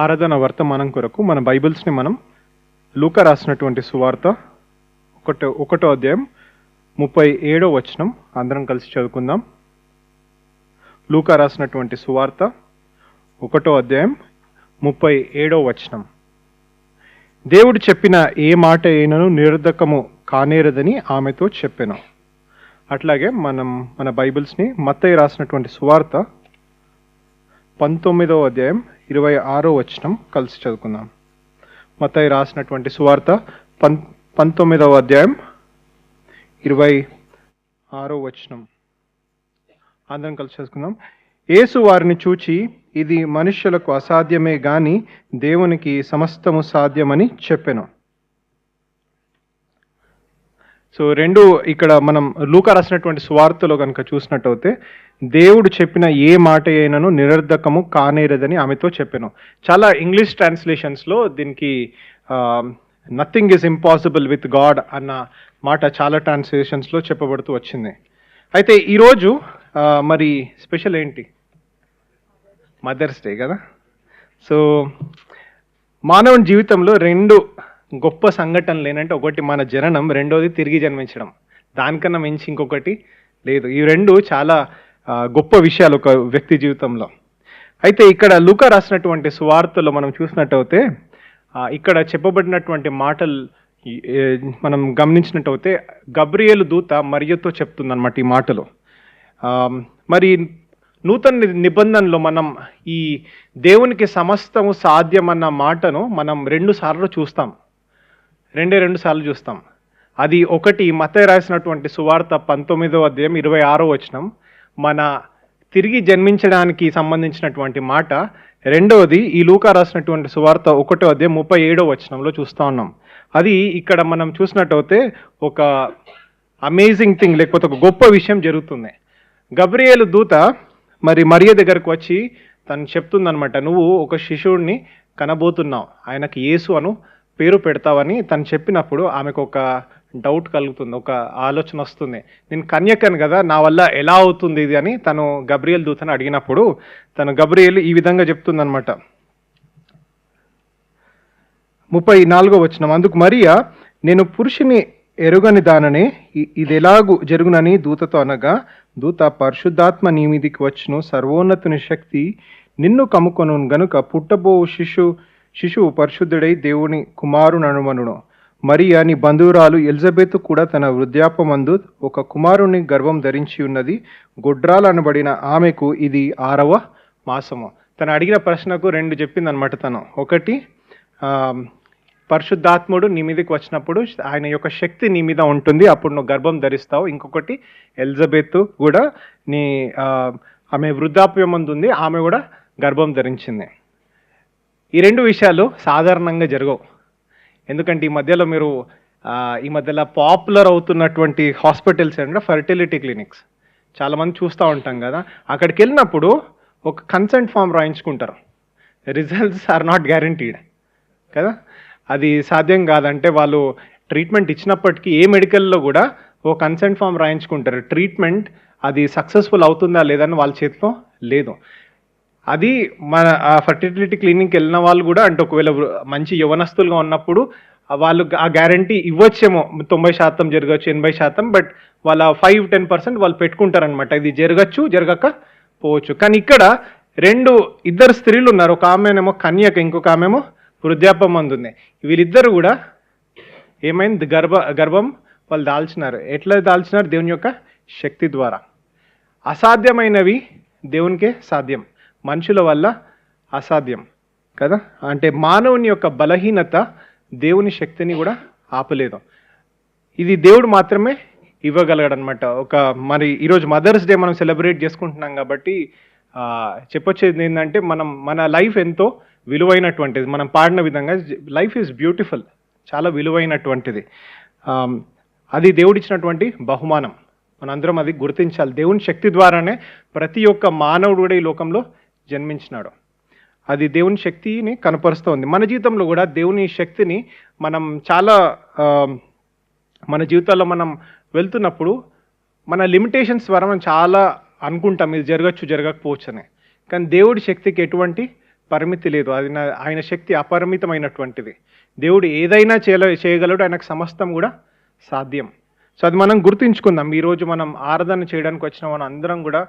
ఆరాధన వర్తమానం కొరకు మన బైబిల్స్ని మనం లూకా రాసినటువంటి సువార్త ఒకటో అధ్యాయం 37వ వచనం అందరం కలిసి చదువుకుందాం. లూకా రాసినటువంటి సువార్త 1వ అధ్యాయం 37వ వచనం. దేవుడు చెప్పిన ఏ మాట అయినను నిరర్ధకము కానేరదని ఆమెతో చెప్పెను. అట్లాగే మన బైబిల్స్ని మత్తయి రాసినటువంటి సువార్త 19వ అధ్యాయం 26వ వచనం కలిసి చదువుకుందాం. మత్తయి రాసినటువంటి సువార్త 19వ అధ్యాయం 26వ వచనం అందరం కలిసి చదువుకుందాం. యేసు వారిని చూచి, ఇది మనుష్యులకు అసాధ్యమే గాని దేవునికి సమస్తము సాధ్యమని చెప్పెను. సో రెండు ఇక్కడ మనం లూకా రాసినటువంటి సువార్తలో కనుక చూసినట్టయితే దేవుడు చెప్పిన ఏ మాట అయినను నిరర్ధకము కానేరదని ఆమెతో చెప్పాను. చాలా ఇంగ్లీష్ ట్రాన్స్లేషన్స్లో దీనికి nothing is impossible with God అన్న మాట చాలా ట్రాన్స్లేషన్స్లో చెప్పబడుతూ వచ్చింది. అయితే ఈరోజు మరి స్పెషల్ ఏంటి? మదర్స్ డే కదా. సో మానవుని జీవితంలో రెండు గొప్ప సంఘటనలు ఏంటంటే, ఒకటి మన జననం, రెండోది తిరిగి జన్మించడం. దానికన్నా మించి ఇంకొకటి లేదు. ఈ రెండు చాలా గొప్ప విషయాలు ఒక వ్యక్తి జీవితంలో. అయితే ఇక్కడ లూకా రాసినటువంటి సువార్తలో మనం చూసినట్టయితే ఇక్కడ చెప్పబడినటువంటి మాటలు మనం గమనించినట్టయితే గబ్రియేలు దూత మరియతో చెప్తుందన్నమాట ఈ మాటలు. మరి నూతన నిబంధనలో మనం ఈ దేవునికి సమస్తము సాధ్యమన్న మాటను మనం రెండు సార్లు చూస్తాం. రెండు సార్లు చూస్తాం. అది ఒకటి మత్తయి రాసినటువంటి సువార్త 19వ అధ్యాయం 26వ వచనం, మన తిరిగి జన్మించడానికి సంబంధించినటువంటి మాట. రెండవది ఈ లూకా రాసినటువంటి సువార్త 1వ అధ్యాయం 37వ వచనంలో చూస్తూ ఉన్నాం. అది ఇక్కడ మనం చూసినట్టయితే ఒక అమేజింగ్ థింగ్, లేకపోతే ఒక గొప్ప విషయం జరుగుతుంది. గబ్రియేలు దూత మరి మరియ దగ్గరకు వచ్చి తను చెప్తుందనమాట, నువ్వు ఒక శిశువుడిని కనబోతున్నావు, ఆయనకి యేసు అను పేరు పెడతావని తను చెప్పినప్పుడు ఆమెకు ఒక డౌట్ కలుగుతుంది, ఒక ఆలోచన వస్తుంది. నేను కన్యకను కదా, నా వల్ల ఎలా అవుతుంది ఇది అని తను గబ్రియేలు దూతను అడిగినప్పుడు గబ్రియేలు ఈ విధంగా చెప్తుందనమాట. 34వ వచనం, అందుకు మరియా, నేను పురుషుని ఎరుగని దాననే ఇది ఎలాగూ జరుగునని దూతతో అనగా, దూత, పరిశుద్ధాత్మ నీ మీదికి వచ్చును, సర్వోన్నతుని శక్తి నిన్ను కమ్ముకొను గనుక పుట్టబో శిశువు పరిశుద్ధుడై దేవుని కుమారుననుమనును. మరియా నీ బంధువురాలు ఎలిజబెత్ కూడా తన వృద్ధాపమందు ఒక కుమారుని గర్భం ధరించి ఉన్నది. గొడ్రాలు అనబడిన ఆమెకు ఇది 6వ మాసము. తను అడిగిన ప్రశ్నకు రెండు చెప్పిందనమాట తను. ఒకటి, పరిశుద్ధాత్ముడు నీ మీదకి వచ్చినప్పుడు ఆయన యొక్క శక్తి నీ మీద ఉంటుంది, అప్పుడు నువ్వు గర్భం ధరిస్తావు. ఇంకొకటి, ఎలిజబెత్ కూడా ఆమె వృద్ధాప్యమందు ఉంది, ఆమె కూడా గర్భం ధరించింది. ఈ రెండు విషయాలు సాధారణంగా జరగవు. ఎందుకంటే ఈ మధ్యలో పాపులర్ అవుతున్నటువంటి హాస్పిటల్స్ అంటే ఫర్టిలిటీ క్లినిక్స్ చాలామంది చూస్తూ ఉంటాం కదా. అక్కడికి వెళ్ళినప్పుడు ఒక కన్సెంట్ ఫామ్ రాయించుకుంటారు. రిజల్ట్స్ ఆర్ నాట్ గ్యారంటీడ్ కదా. అది సాధ్యం కాదంటే వాళ్ళు ట్రీట్మెంట్ ఇచ్చినప్పటికీ ఏ మెడికల్లో కూడా ఓ కన్సెంట్ ఫామ్ రాయించుకుంటారు. ట్రీట్మెంట్ అది సక్సెస్ఫుల్ అవుతుందా లేదని వాళ్ళ చేతిలో లేదు. అది మన ఫర్టిలిటీ క్లినిక్కి వెళ్ళిన వాళ్ళు కూడా అంటే ఒకవేళ మంచి యవనస్తులుగా ఉన్నప్పుడు వాళ్ళు ఆ గ్యారంటీ ఇవ్వచ్చేమో, 90% జరగచ్చు, 80%, బట్ వాళ్ళ 5-10% వాళ్ళు పెట్టుకుంటారనమాట. ఇది జరగచ్చు, జరగక పోవచ్చు. కానీ ఇక్కడ ఇద్దరు స్త్రీలు ఉన్నారు. ఒక ఆమెనేమో కన్యక, ఇంకొక ఆమెమో వృద్ధాపమందు ఉంది. వీళ్ళిద్దరు కూడా ఏమైంది, గర్భం వాళ్ళు దాల్చినారు. ఎట్లా దాల్చినారు? దేవుని యొక్క శక్తి ద్వారా. అసాధ్యమైనవి దేవునికే సాధ్యం, మనుషుల వల్ల అసాధ్యం కదా. అంటే మానవుని యొక్క బలహీనత దేవుని శక్తిని కూడా ఆపలేదు. ఇది దేవుడు మాత్రమే ఇవ్వగలగడనమాట. మరి ఈరోజు మదర్స్ డే మనం సెలబ్రేట్ చేసుకుంటున్నాం కాబట్టి చెప్పొచ్చేది ఏంటంటే, మన లైఫ్ ఎంతో విలువైనటువంటిది. మనం పాడిన విధంగా లైఫ్ ఈజ్ బ్యూటిఫుల్, చాలా విలువైనటువంటిది. అది దేవుడిచ్చినటువంటి బహుమానం. మనందరం అది గుర్తించాలి. దేవుని శక్తి ద్వారానే ప్రతి ఒక్క మానవుడు కూడా ఈ లోకంలో జన్మించినాడు. అది దేవుని శక్తిని కనపరుస్తోంది. మన జీవితంలో కూడా దేవుని శక్తిని మనం చాలా మన జీవితాల్లో మనం వెళ్తున్నప్పుడు మన లిమిటేషన్స్ ద్వారా మనం చాలా అనుకుంటాం ఇది జరగచ్చు, జరగకపోవచ్చు అని. కానీ దేవుడి శక్తికి ఎటువంటి పరిమితి లేదు. అది ఆయన శక్తి అపరిమితమైనటువంటిది. దేవుడు ఏదైనా చేయగలడు. ఆయనకు సమస్తం కూడా సాధ్యం. సో అది మనం గుర్తుంచుకుందాం. ఈరోజు మనం ఆరాధన చేయడానికి వచ్చిన మనం అందరం కూడా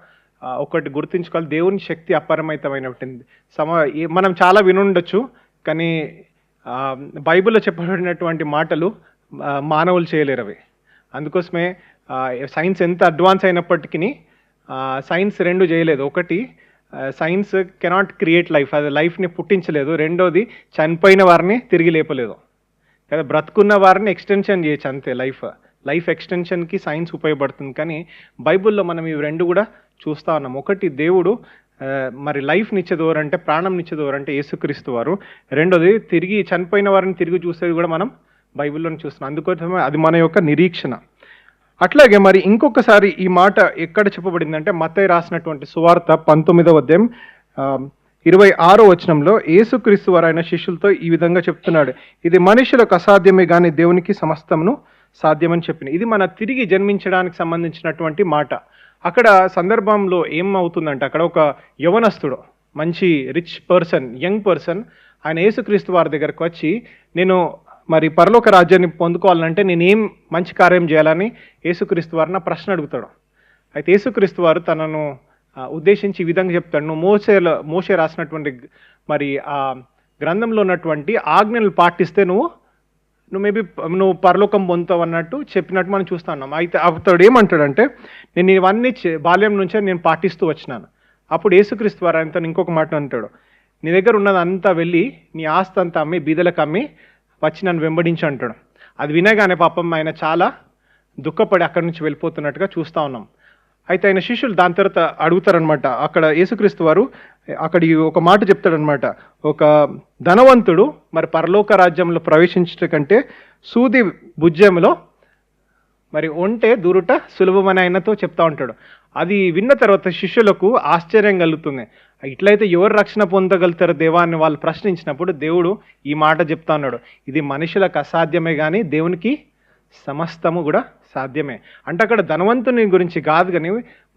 ఒకటి గుర్తుంచుకోవాలి, దేవుని శక్తి అపరిమితమైనటువంటి. మనం చాలా వినుండొచ్చు, కానీ బైబిల్లో చెప్పబడినటువంటి మాటలు మానవులు చేయలేరు అవి. అందుకోసమే సైన్స్ ఎంత అడ్వాన్స్ అయినప్పటికీ సైన్స్ రెండు చేయలేదు. ఒకటి, సైన్స్ కెనాట్ క్రియేట్ లైఫ్, అది లైఫ్ని పుట్టించలేదు. రెండోది, చనిపోయిన వారిని తిరిగి లేపలేదు కదా. బ్రతుకున్న వారిని ఎక్స్టెన్షన్ చేయొచ్చు అంతే. లైఫ్ ఎక్స్టెన్షన్కి సైన్స్ ఉపయోగపడుతుంది. కానీ బైబిల్లో మనం ఇవి రెండు కూడా చూస్తూ ఉన్నాం. ఒకటి, దేవుడు మరి లైఫ్ని ఇచ్చేదోరంటే, ప్రాణం ఇచ్చేదోరంటే యేసుక్రీస్తు వారు. రెండోది, తిరిగి చనిపోయిన వారిని తిరిగి చూసేది కూడా మనం బైబిల్లోని చూస్తున్నాం. అందుకోసమే అది మన యొక్క నిరీక్షణ. అట్లాగే మరి ఇంకొకసారి ఈ మాట ఎక్కడ చెప్పబడిందంటే, మత్తయి రాసినటువంటి సువార్త 19వ అధ్యాయం 26వ వచనంలో యేసుక్రీస్తు వారు ఆయన శిష్యులతో ఈ విధంగా చెప్తున్నాడు, ఇది మనుషులకు అసాధ్యమే కానీ దేవునికి సమస్తమును సాధ్యమని చెప్పిన. ఇది మన తిరిగి జన్మించడానికి సంబంధించినటువంటి మాట. అక్కడ సందర్భంలో ఏమవుతుందంటే, అక్కడ ఒక యవనస్తుడు, మంచి రిచ్ పర్సన్, యంగ్ పర్సన్, ఆయన యేసుక్రీస్తు వారి దగ్గరకు వచ్చి, నేను మరి పరలోక రాజ్యాన్ని పొందుకోవాలంటే నేనేం మంచి కార్యం చేయాలని యేసుక్రీస్తు వారిని ప్రశ్న అడుగుతాడు. అయితే యేసుక్రీస్తు వారు తనను ఉద్దేశించి ఈ విధంగా చెప్తాడు, నువ్వు మోషే రాసినటువంటి మరి ఆ గ్రంథంలో ఉన్నటువంటి ఆజ్ఞలు పాటిస్తే నువ్వు పరలోకం పొందుతావు అన్నట్టు చెప్పినట్టు మనం చూస్తా ఉన్నాం. అయితే అతడు ఏమంటాడంటే, నేను ఇవన్నీ బాల్యం నుంచే నేను పాటిస్తూ వచ్చినాను. అప్పుడు యేసుక్రీస్తు వారు ఆయనతో ఇంకొక మాట అంటాడు, నీ దగ్గర ఉన్నదంతా వెళ్ళి నీ ఆస్తి అంతా అమ్మి బీదలకు అమ్మి వచ్చి నన్ను వెంబడించి అంటాడు. అది వినగానే పాపం ఆయన చాలా దుఃఖపడి అక్కడి నుంచి వెళ్ళిపోతున్నట్టుగా చూస్తూ ఉన్నాం. అయితే ఆయన శిష్యులు దాని తర్వాత అడుగుతారనమాట. అక్కడ యేసుక్రీస్తు వారు అక్కడ ఒక మాట చెప్తాడనమాట, ఒక ధనవంతుడు మరి పరలోక రాజ్యంలో ప్రవేశించట కంటే సూది భుజ్యంలో మరి ఒంటే దూరుట సులభమని ఆయనతో చెప్తా ఉంటాడు. అది విన్న తర్వాత శిష్యులకు ఆశ్చర్యం కలుగుతుంది. ఇట్లయితే ఎవరు రక్షణ పొందగలుగుతారు దేవా అని వాళ్ళు ప్రశ్నించినప్పుడు దేవుడు ఈ మాట చెప్తా ఉన్నాడు, ఇది మనుషులకు అసాధ్యమే కానీ దేవునికి సమస్తము కూడా సాధ్యమే. అంటే అక్కడ ధనవంతుని గురించి కాదు, కానీ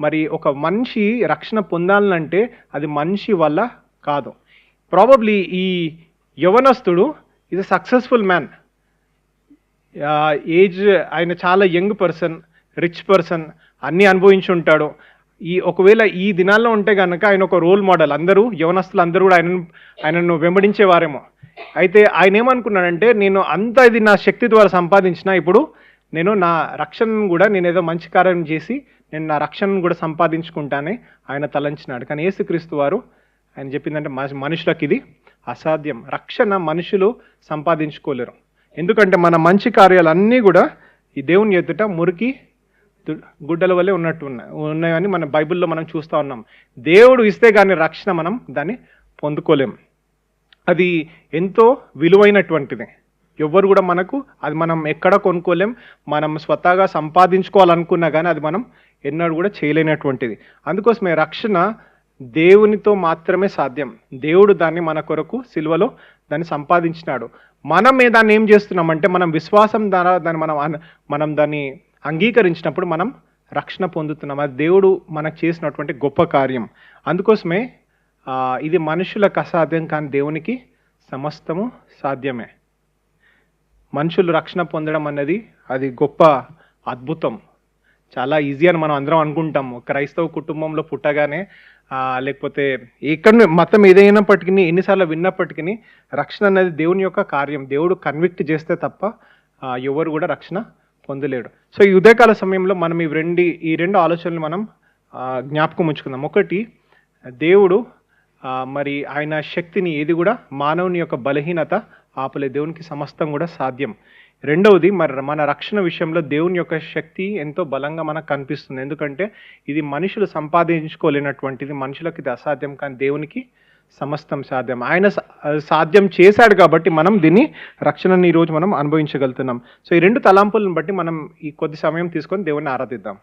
మరి ఒక మనిషి రక్షణ పొందాలంటే అది మనిషి వల్ల కాదు. ప్రాబబ్లీ ఈ యవనస్తుడు is a successful man. Age ఆయన చాలా యంగ్ పర్సన్, రిచ్ పర్సన్, అన్నీ అనుభవించి ఉంటాడు. ఒకవేళ ఈ దినాల్లో ఉంటే కనుక ఆయన ఒక రోల్ మోడల్, అందరూ యవనస్తులు అందరూ కూడా ఆయనను వెంబడించేవారేమో. అయితే ఆయన ఏమనుకున్నాడంటే, నేను అంతా ఇది నా శక్తి ద్వారా సంపాదించిన, ఇప్పుడు నేను నా రక్షణను కూడా నేను ఏదో మంచి కార్యం చేసి నేను నా రక్షణను కూడా సంపాదించుకుంటానే ఆయన తలంచినాడు. కానీ యేసుక్రీస్తు వారు ఆయన చెప్పిందంటే, మనుషులకు ఇది అసాధ్యం. రక్షణ మనుషులు సంపాదించుకోలేరు. ఎందుకంటే మన మంచి కార్యాలన్నీ కూడా ఈ దేవుని ఎదుట మురికి గుడ్డల వల్లే ఉన్నాయని మన బైబిల్లో మనం చూస్తూ ఉన్నాం. దేవుడు ఇస్తే కానీ రక్షణ మనం దాన్ని పొందుకోలేం. అది ఎంతో విలువైనటువంటిది. ఎవ్వరు కూడా మనకు అది మనం ఎక్కడ కొనుక్కోలేం. మనం స్వతహాగా సంపాదించుకోవాలనుకున్నా కానీ అది మనం ఎన్నడూ కూడా చేయలేనటువంటిది. అందుకోసమే రక్షణ దేవునితో మాత్రమే సాధ్యం. దేవుడు దాన్ని మన కొరకు సిలువలో దాన్ని సంపాదించినాడు. మనమే దాన్ని ఏం చేస్తున్నామంటే, మనం విశ్వాసం ద్వారా దాన్ని మనం దాన్ని అంగీకరించినప్పుడు మనం రక్షణ పొందుతున్నాం. అది దేవుడు మనకు చేసినటువంటి గొప్ప కార్యం. అందుకోసమే ఇది మనుషులకు అసాధ్యం కానీ దేవునికి సమస్తము సాధ్యమే. మనుషులు రక్షణ పొందడం అన్నది అది గొప్ప అద్భుతం. చాలా ఈజీ అని మనం అందరం అనుకుంటాము. క్రైస్తవ కుటుంబంలో పుట్టగానే లేకపోతే ఎక్కడ మతం ఏదైనప్పటికీ, ఎన్నిసార్లు విన్నప్పటికీ రక్షణ అనేది దేవుని యొక్క కార్యం. దేవుడు కన్విక్ట్ చేస్తే తప్ప ఎవరు కూడా రక్షణ పొందలేడు. సో ఈ ఉదయకాల సమయంలో మనం ఈ రెండు ఆలోచనలు మనం జ్ఞాపకం ఉంచుకుందాం. ఒకటి, దేవుడు మరి ఆయన శక్తిని ఏది కూడా మానవుని యొక్క బలహీనత ఆపలే. దేవునికి సమస్తం కూడా సాధ్యం. రెండవది, మరి మన రక్షణ విషయంలో దేవుని యొక్క శక్తి ఎంతో బలంగా మనకు కనిపిస్తుంది. ఎందుకంటే ఇది మనుషులు సంపాదించుకోలేనటువంటిది, మనుషులకు ఇది అసాధ్యం కానీ దేవునికి సమస్తం సాధ్యం. ఆయన సాధ్యం చేశాడు కాబట్టి మనం దీన్ని రక్షణని ఈరోజు మనం అనుభవించగలుగుతున్నాం. సో ఈ రెండు తలాంపులను బట్టి మనం ఈ కొద్ది సమయం తీసుకొని దేవుణ్ణి ఆరాధిద్దాం.